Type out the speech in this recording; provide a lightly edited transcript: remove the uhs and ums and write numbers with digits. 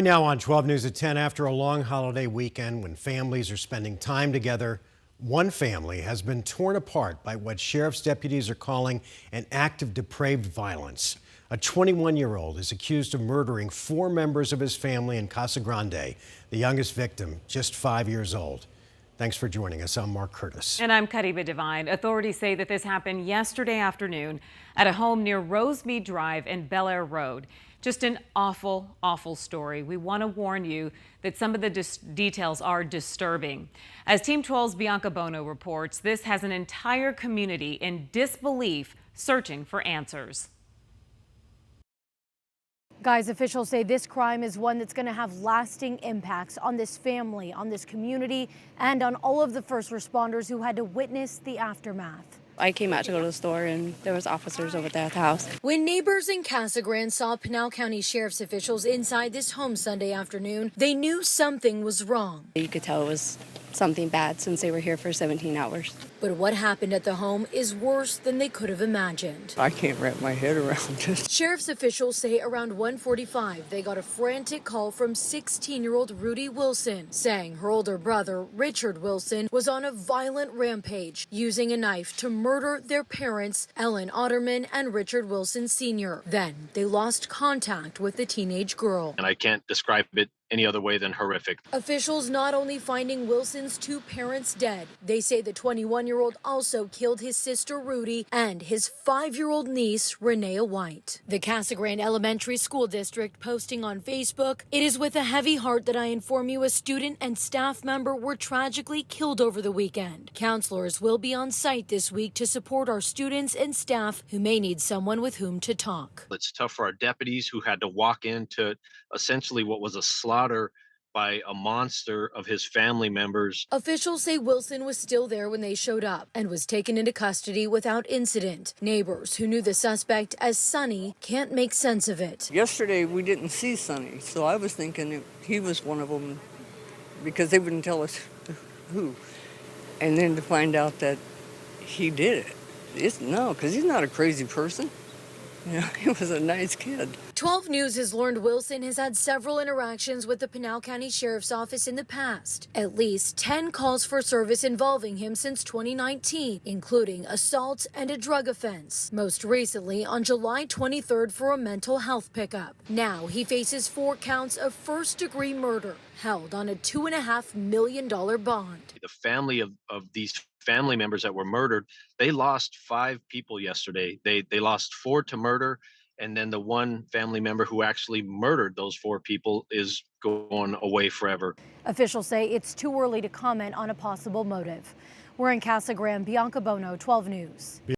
Now on 12 News at 10, after a long holiday weekend when families are spending time together, one family has been torn apart by what sheriff's deputies are calling an act of depraved violence. A 21-year-old is accused of murdering 4 members of his family in Casa Grande, the youngest victim just 5 years old. Thanks for joining us. I'm Mark Curtis. And I'm Kariba Divine. Authorities say that this happened yesterday afternoon at a home near Rosemead Drive and Bel Air Road. Just an awful, awful story. We want to warn you that some of the details are disturbing. As Team 12's Bianca Bono reports, this has an entire community in disbelief searching for answers. Guys, officials say this crime is one that's going to have lasting impacts on this family, on this community, and on all of the first responders who had to witness the aftermath. I came out to go to the store and there was officers over there at the house. When neighbors in Casa Grande saw Pinal County Sheriff's officials inside this home Sunday afternoon, they knew something was wrong. You could tell it was something bad since they were here for 17 hours. But what happened at the home is worse than they could have imagined. I can't wrap my head around it. Sheriff's officials say around 1:45, they got a frantic call from 16-year-old Rudy Wilson, saying her older brother, Richard Wilson, was on a violent rampage, using a knife to murder their parents, Ellen Otterman and Richard Wilson Sr. Then they lost contact with the teenage girl. And I can't describe it any other way than horrific. Officials not only finding Wilson's 2 parents dead, they say the 21-year-old also killed his sister Rudy and his 5-year-old niece Renea White. The Casa Grande Elementary School District posting on Facebook, "It is with a heavy heart that I inform you a student and staff member were tragically killed over the weekend. Counselors will be on site this week to support our students and staff who may need someone with whom to talk." It's tough for our deputies who had to walk into essentially what was a slaughter by a monster of his family members. Officials say Wilson was still there when they showed up and was taken into custody without incident. Neighbors who knew the suspect as Sonny can't make sense of it. Yesterday we didn't see Sonny, so I was thinking he was one of them because they wouldn't tell us who. And then to find out that he did it, no, because he's not a crazy person. You know, he was a nice kid. 12 News has learned Wilson has had several interactions with the Pinal County Sheriff's Office in the past. At least 10 calls for service involving him since 2019, including assault and a drug offense. Most recently on July 23rd for a mental health pickup. Now he faces 4 counts of first-degree murder, held on a $2.5 million bond. The family of these family members that were murdered, they lost 5 people yesterday. They lost 4 to murder, and then the one family member who actually murdered those 4 people is going away forever. Officials say it's too early to comment on a possible motive. We're in Casa Grande. Bianca Bono, 12 News.